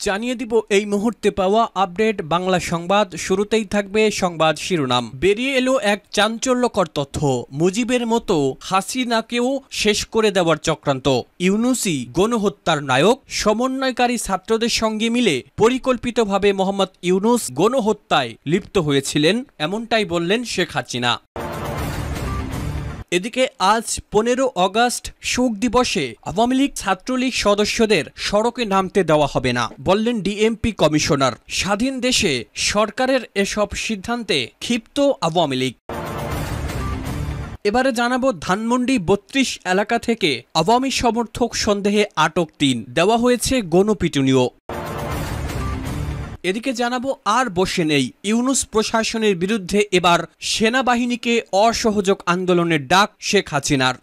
জানিয়ে দিব এই মুহূর্তে পাওয়া আপডেট বাংলা সংবাদ। শুরুতেই থাকবে সংবাদ শিরোনাম। বেরিয়ে এলো এক চাঞ্চল্যকর তথ্য, মুজিবের মতো হাসিনাকেও শেষ করে দেওয়ার চক্রান্ত। ইউনূসই গণহত্যার নায়ক। সমন্বয়কারী ছাত্রদের সঙ্গে মিলে পরিকল্পিতভাবে মোহাম্মদ ইউনূস গণহত্যায় লিপ্ত হয়েছিলেন, এমনটাই বললেন শেখ হাসিনা। এদিকে আজ 15 আগস্ট শোক দিবসে আওয়ামী লীগ ছাত্রলীগ সদস্যদের সড়কে নামতে দেওয়া হবে না, বললেন ডিএমপি কমিশনার। স্বাধীন দেশে সরকারের এসব সিদ্ধান্তে ক্ষিপ্ত আওয়ামী লীগ। এবারে জানাবো ধানমন্ডি 32 এলাকা থেকে আওয়ামী সমর্থক সন্দেহে আটক 3, দেওয়া হয়েছে গণপিটুনিও। এদিকে জানাবো আর বসে নেই, ইউনূস প্রশাসনের বিরুদ্ধে এবার সেনাবাহিনীকে অসহযোগ আন্দোলনের ডাক শেখ হাসিনার।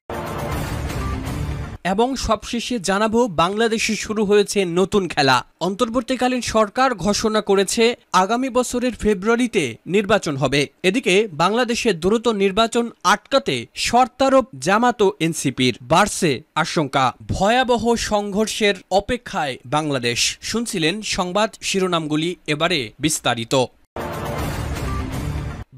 এবং সবশেষে জানাবো বাংলাদেশে শুরু হয়েছে নতুন খেলা। অন্তর্বর্তীকালীন সরকার ঘোষণা করেছে আগামী বছরের ফেব্রুয়ারিতে নির্বাচন হবে। এদিকে বাংলাদেশে দ্রুত নির্বাচন আটকাতে শর্তারোপ জামাত ও এনসিপির, বাড়ছে আশঙ্কা। ভয়াবহ সংঘর্ষের অপেক্ষায় বাংলাদেশ। শুনছিলেন সংবাদ শিরোনামগুলি, এবারে বিস্তারিত।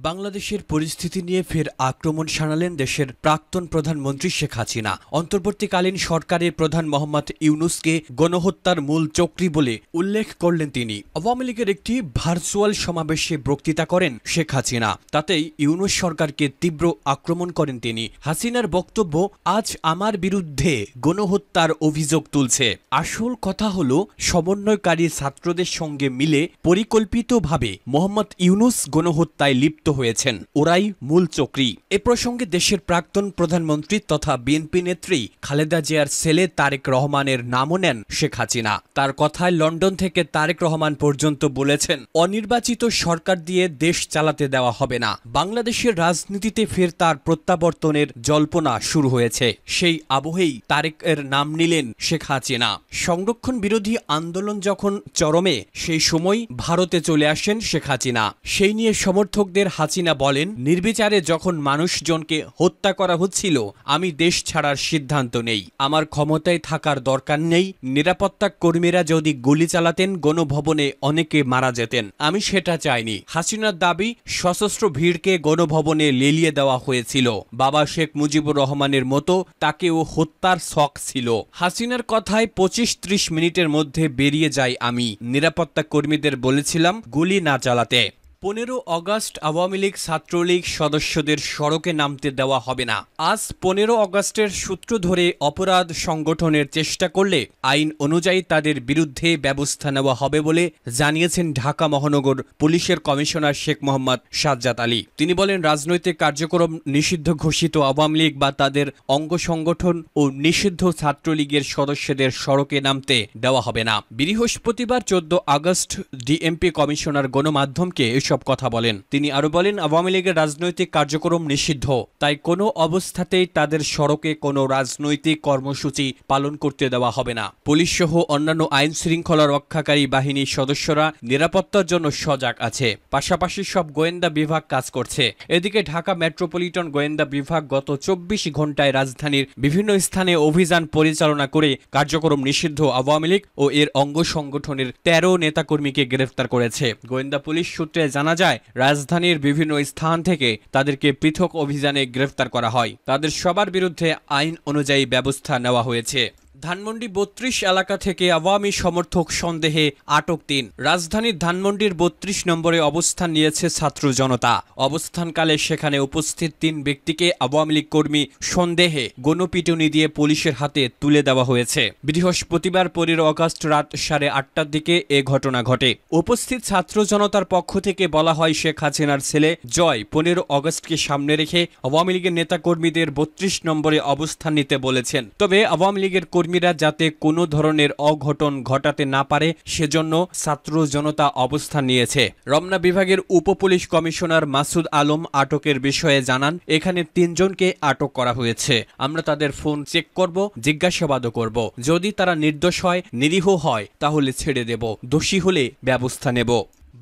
বাংলাদেশের পরিস্থিতি নিয়ে ফের আক্রমণ শানালেন দেশের প্রাক্তন প্রধানমন্ত্রী শেখ হাসিনা। অন্তর্বর্তীকালীন সরকারের প্রধান মোহাম্মদ ইউনূসকে গণহত্যার মূল চক্রী বলে উল্লেখ করলেন তিনি। আওয়ামী লীগের একটি ভার্চুয়াল সমাবেশে বক্তৃতা করেন শেখ হাসিনা। তাতেই ইউনূস সরকারকে তীব্র আক্রমণ করেন তিনি। হাসিনার বক্তব্য, আজ আমার বিরুদ্ধে গণহত্যার অভিযোগ তুলছে। আসল কথা হলো সমন্বয়কারী ছাত্রদের সঙ্গে মিলে পরিকল্পিতভাবে মোহাম্মদ ইউনূস গণহত্যায় লিপ্ত হয়েছেন, ওরাই মূল চক্রী। এ প্রসঙ্গে দেশের প্রাক্তন প্রধানমন্ত্রী তথা বিএনপি নেত্রী খালেদা জিয়ার ছেলে তারেক রহমানের নামও নেন শেখ হাসিনা। তার কথায় লন্ডন থেকে তারেক রহমান পর্যন্ত বলেছেন, অনির্বাচিত সরকার দিয়ে দেশ চালাতে দেওয়া হবে না। বাংলাদেশের রাজনীতিতে ফের তার প্রত্যাবর্তনের জল্পনা শুরু হয়েছে। সেই আবহেই তারেকের নাম নিলেন শেখ হাসিনা। সংরক্ষণ বিরোধী আন্দোলন যখন চরমে, সেই সময় ভারতে চলে আসেন শেখ হাসিনা। সেই নিয়ে সমর্থকদের হাসিনা বলেন, নির্বিচারে যখন মানুষজনকে হত্যা করা হচ্ছিল, আমি দেশ ছাড়ার সিদ্ধান্ত নেই। আমার ক্ষমতায় থাকার দরকার নেই। নিরাপত্তা কর্মীরা যদি গুলি চালাতেন, গণভবনে অনেকে মারা যেতেন। আমি সেটা চাইনি। হাসিনার দাবি, সশস্ত্র ভিড়কে গণভবনে লেলিয়ে দেওয়া হয়েছিল। বাবা শেখ মুজিবুর রহমানের মতো তাকেও হত্যার শখ ছিল। হাসিনার কথায় 25-30 মিনিটের মধ্যে বেরিয়ে যাই আমি। নিরাপত্তা কর্মীদের বলেছিলাম গুলি না চালাতে। 15 আগস্ট আওয়ামী লীগ ছাত্রলীগ সদস্যদের সড়কে নামতে দেওয়া হবে না। আজ 15 আগস্টের সূত্র ধরে অপরাধ সংগঠনের চেষ্টা করলে আইন অনুযায়ী তাদের বিরুদ্ধে ব্যবস্থা নেওয়া হবে বলে জানিয়েছেন ঢাকা মহানগর পুলিশের কমিশনার শেখ মোহাম্মদ সাজ্জাদ আলী। তিনি বলেন, রাজনৈতিক কার্যক্রম নিষিদ্ধ ঘোষিত আওয়ামী লীগ বা তাদের অঙ্গ সংগঠন ও নিষিদ্ধ ছাত্রলীগের সদস্যদের সড়কে নামতে দেওয়া হবে না। বৃহস্পতিবার 14 আগস্ট ডিএমপি কমিশনার গণমাধ্যমকে সব কথা বলেন। তিনি আরো বলেন, আওয়ামী লীগের রাজনৈতিক কার্যক্রম নিষিদ্ধ, তাই কোনো অবস্থাতেই তাদের সড়কে কোনো রাজনৈতিক কর্মসূচি পালন করতে দেওয়া হবে না। পুলিশ সহ অন্যান্য আইন শৃঙ্খলা রক্ষাকারী বাহিনীর সদস্যরা নিরাপত্তার জন্য সজাগ আছে। পাশাপাশি সব গোয়েন্দা বিভাগ কাজ করছে। এদিকে ঢাকা মেট্রোপলিটন গোয়েন্দা বিভাগ গত 24 ঘন্টায় রাজধানীর বিভিন্ন স্থানে অভিযান পরিচালনা করে কার্যক্রম নিষিদ্ধ আওয়ামী লীগ ও এর অঙ্গ সংগঠনের 13 নেতাকর্মীকে গ্রেফতার করেছে। গোয়েন্দা পুলিশ সূত্রে জানা যায়, রাজধানীর বিভিন্ন স্থান থেকে তাদেরকে পৃথক অভিযানে গ্রেফতার করা হয়। তাদের সবার বিরুদ্ধে আইন অনুযায়ী ব্যবস্থা নেওয়া হয়েছে। ধানমন্ডি 32 এলাকা থেকে আওয়ামী সমর্থক সন্দেহে আটক 3। রাজধানীর ধানমন্ডির 32 নম্বরে অবস্থান নিয়েছে ছাত্র জনতা। অবস্থানকালে সেখানে উপস্থিত 3 ব্যক্তিকে আওয়ামী লীগ কর্মী সন্দেহে গণপিটুনি দিয়ে পুলিশের হাতে তুলে দেওয়া হয়েছে। বৃহস্পতিবার 15 আগস্ট রাত 8:30টার দিকে এ ঘটনা ঘটে। উপস্থিত ছাত্র জনতার পক্ষ থেকে বলা হয়, শেখ হাসিনার ছেলে জয় 15 আগস্টকে সামনে রেখে আওয়ামী লীগের নেতাকর্মীদের 32 নম্বরে অবস্থান নিতে বলেছেন। তবে আওয়ামী লীগের কর্মীরা যাতে কোনো ধরনের অঘটন ঘটাতে না পারে সেজন্য ছাত্র জনতা অবস্থান নিয়েছে। রমনা বিভাগের উপপুলিশ কমিশনার মাসুদ আলম আটকের বিষয়ে জানান, এখানে 3 জনকে আটক করা হয়েছে। আমরা তাদের ফোন চেক করব, জিজ্ঞাসাবাদও করব। যদি তারা নির্দোষ হয়, নিরীহ হয়, তাহলে ছেড়ে দেব। দোষী হলে ব্যবস্থা নেব।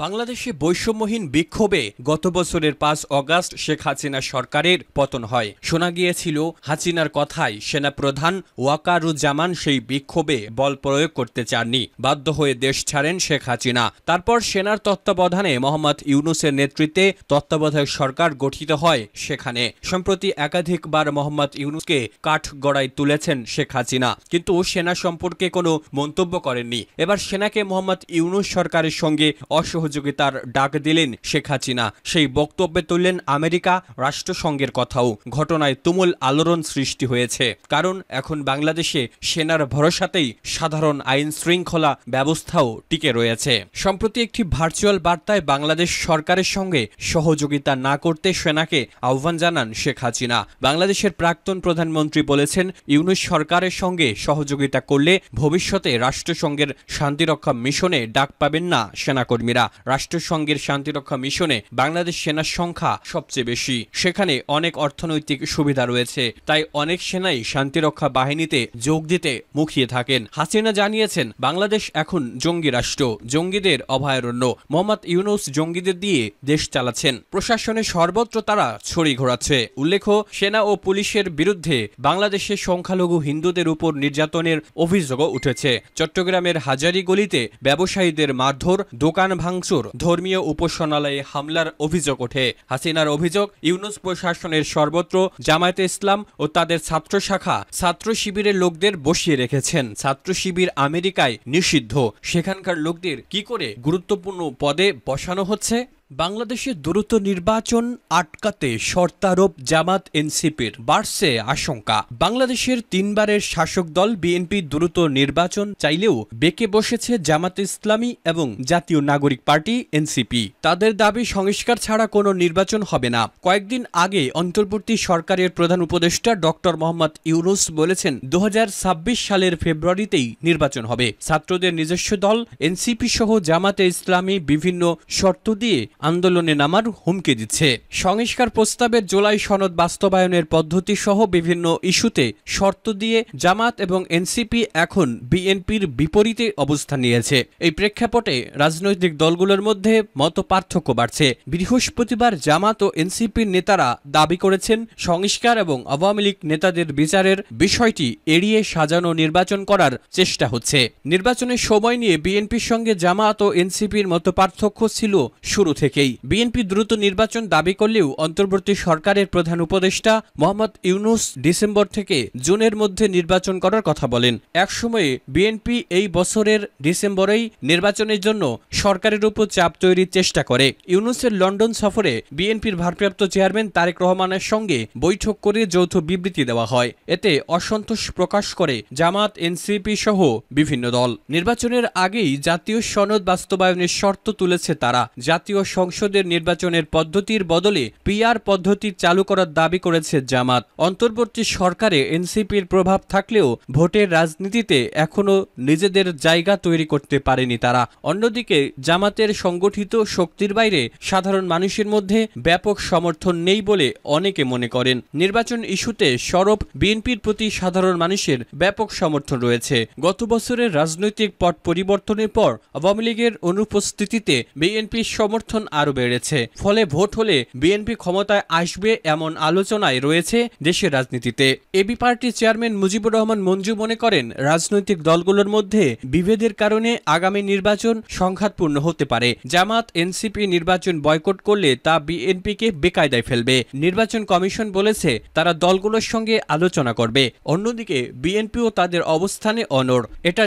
বাংলাদেশে বৈষম্যহীন বিক্ষোভে গত বছরের ৫ অগাস্ট শেখ হাসিনা সরকারের পতন হয়। শোনা গিয়েছিল হাসিনার কথায় সেনাপ্রধান ওয়াকারুজ্জামান সেই বিক্ষোভে বল প্রয়োগ করতে চাননি, বাধ্য হয়ে দেশ ছাড়েন শেখ হাসিনা। তারপর সেনার তত্ত্বাবধানে মোহাম্মদ ইউনূসের নেতৃত্বে তত্ত্বাবধায়ক সরকার গঠিত হয়। সেখানে সম্প্রতি একাধিকবার মোহাম্মদ ইউনূসকে কাঠগড়ায় তুলেছেন শেখ হাসিনা, কিন্তু সেনা সম্পর্কে কোনো মন্তব্য করেননি। এবার সেনাকে মোহাম্মদ ইউনূস সরকারের সঙ্গে সহযোগিতার ডাক দিলেন শেখ হাসিনা। সেই বক্তব্যে তুললেন আমেরিকা রাষ্ট্রসংঘের কথাও। ঘটনায় তুমুল আলোড়ন সৃষ্টি হয়েছে, কারণ এখন বাংলাদেশে সেনার ভরসাতেই সাধারণ আইন শৃঙ্খলা ব্যবস্থাও টিকে রয়েছে। সম্প্রতি একটি ভার্চুয়াল বার্তায় বাংলাদেশ সরকারের সঙ্গে সহযোগিতা না করতে সেনাকে আহ্বান জানান শেখ হাসিনা। বাংলাদেশের প্রাক্তন প্রধানমন্ত্রী বলেছেন, ইউনূস সরকারের সঙ্গে সহযোগিতা করলে ভবিষ্যতে রাষ্ট্রসংঘের শান্তিরক্ষা মিশনে ডাক পাবেন না সেনাকর্মীরা। রাষ্ট্রসংঘের শান্তিরক্ষা মিশনে বাংলাদেশ সেনার সংখ্যা সবচেয়ে বেশি, সেখানে অনেক অর্থনৈতিক সুবিধা রয়েছে, তাই অনেক সেনাই শান্তিরক্ষা বাহিনীতে যোগ দিতে মুখিয়ে থাকেন। হাসিনা জানিয়েছেন, বাংলাদেশ এখন জঙ্গি রাষ্ট্র, জঙ্গিদের অভয়ারণ্য। মোহাম্মদ ইউনূস জঙ্গিদের দিয়ে দেশ চালাচ্ছেন, প্রশাসনে সর্বত্র তারা ছড়ি ঘোরাচ্ছে। উল্লেখ্য, সেনা ও পুলিশের বিরুদ্ধে বাংলাদেশের সংখ্যালঘু হিন্দুদের উপর নির্যাতনের অভিযোগও উঠেছে। চট্টগ্রামের হাজারীগলিতে ব্যবসায়ীদের মারধর, দোকান ভাঙচুর, ধর্মীয় উপাসনালয়ে হামলার অভিযোগ ওঠে। হাসিনার অভিযোগ, ইউনূস প্রশাসনের সর্বত্র জামায়াতে ইসলাম ও তাদের ছাত্র শাখা ছাত্র শিবিরের লোকদের বসিয়ে রেখেছেন। ছাত্র শিবির আমেরিকায় নিষিদ্ধ, সেখানকার লোকদের কি করে গুরুত্বপূর্ণ পদে বসানো হচ্ছে? বাংলাদেশে দ্রুত নির্বাচন আটকাতে শর্তারোপ জামাত এনসিপির, বাড়ছে আশঙ্কা। বাংলাদেশের তিনবারের শাসক দল বিএনপি দ্রুত নির্বাচন চাইলেও বেঁকে বসেছে জামাত ইসলামী এবং জাতীয় নাগরিক পার্টি এনসিপি। তাদের দাবি, সংস্কার ছাড়া কোনো নির্বাচন হবে না। কয়েকদিন আগে অন্তর্বর্তী সরকারের প্রধান উপদেষ্টা ডক্টর মোহাম্মদ ইউনূস বলেছেন, ২০২৬ সালের ফেব্রুয়ারিতেই নির্বাচন হবে। ছাত্রদের নিজস্ব দল এনসিপি সহ জামাতে ইসলামী বিভিন্ন শর্ত দিয়ে আন্দোলনে নামার হুমকি দিচ্ছে। সংস্কার প্রস্তাবের জুলাই সনদ বাস্তবায়নের পদ্ধতি সহ বিভিন্ন ইস্যুতে শর্ত দিয়ে জামাত এবং এনসিপি এখন বিএনপির বিপরীতে অবস্থান নিয়েছে। এই প্রেক্ষাপটে রাজনৈতিক দলগুলোর মধ্যে মতপার্থক্য বাড়ছে। বৃহস্পতিবার জামাত ও এনসিপির নেতারা দাবি করেছেন, সংস্কার এবং আওয়ামী লীগ নেতাদের বিচারের বিষয়টি এড়িয়ে সাজানো নির্বাচন করার চেষ্টা হচ্ছে। নির্বাচনের সময় নিয়ে বিএনপির সঙ্গে জামাত ও এনসিপির মতপার্থক্য ছিল শুরু থেকেই। বিএনপি দ্রুত নির্বাচন দাবি করলেও অন্তর্বর্তী সরকারের প্রধান উপদেষ্টা মোহাম্মদ ইউনূস ডিসেম্বর থেকে জুনের মধ্যে নির্বাচন করার কথা বলেন। একসময়ে বিএনপি এই বছরের ডিসেম্বরেই নির্বাচনের জন্য সরকারের উপর চাপ তৈরির চেষ্টা করে। ইউনূসের লন্ডন সফরে বিএনপির ভারপ্রাপ্ত চেয়ারম্যান তারেক রহমানের সঙ্গে বৈঠক করে যৌথ বিবৃতি দেওয়া হয়। এতে অসন্তোষ প্রকাশ করে জামাত, এনসিপি সহ বিভিন্ন দল। নির্বাচনের আগেই জাতীয় সনদ বাস্তবায়নের শর্ত তুলেছে তারা। জাতীয় সংসদের নির্বাচনের পদ্ধতির বদলে পিআর পদ্ধতি চালু করার দাবি করেছে জামাত। অন্তর্বর্তী সরকারে এনসিপির প্রভাব থাকলেও ভোটের রাজনীতিতে এখনো নিজেদের জায়গা তৈরি করতে পারেনি তারা। অন্যদিকে জামাতের সংগঠিত শক্তির বাইরে সাধারণ মানুষের মধ্যে ব্যাপক সমর্থন নেই বলে অনেকে মনে করেন। নির্বাচন ইস্যুতে সরব বিএনপির প্রতি সাধারণ মানুষের ব্যাপক সমর্থন রয়েছে। গত বছরের রাজনৈতিক পট পরিবর্তনের পর আওয়ামী লীগের অনুপস্থিতিতে বিএনপির সমর্থন আরও বেড়েছে। ফলে ভোট হলে বিএনপি ক্ষমতায় আসবে এমন আলোচনায় রয়েছে দেশের রাজনীতিতে। এবি পার্টির চেয়ারম্যান মুজিবুর রহমান মঞ্জু মনে করেন, রাজনৈতিক দলগুলোর মধ্যে বিভেদের কারণে আগামী নির্বাচন সংঘাতপূর্ণ হতে পারে। জামাত, এনসিপি নির্বাচন বয়কট করলে তা বিএনপিকে বেকায়দায় ফেলবে। নির্বাচন কমিশন বলেছে তারা দলগুলোর সঙ্গে আলোচনা করবে। অন্যদিকে বিএনপিও তাদের অবস্থানে অনড়। এটা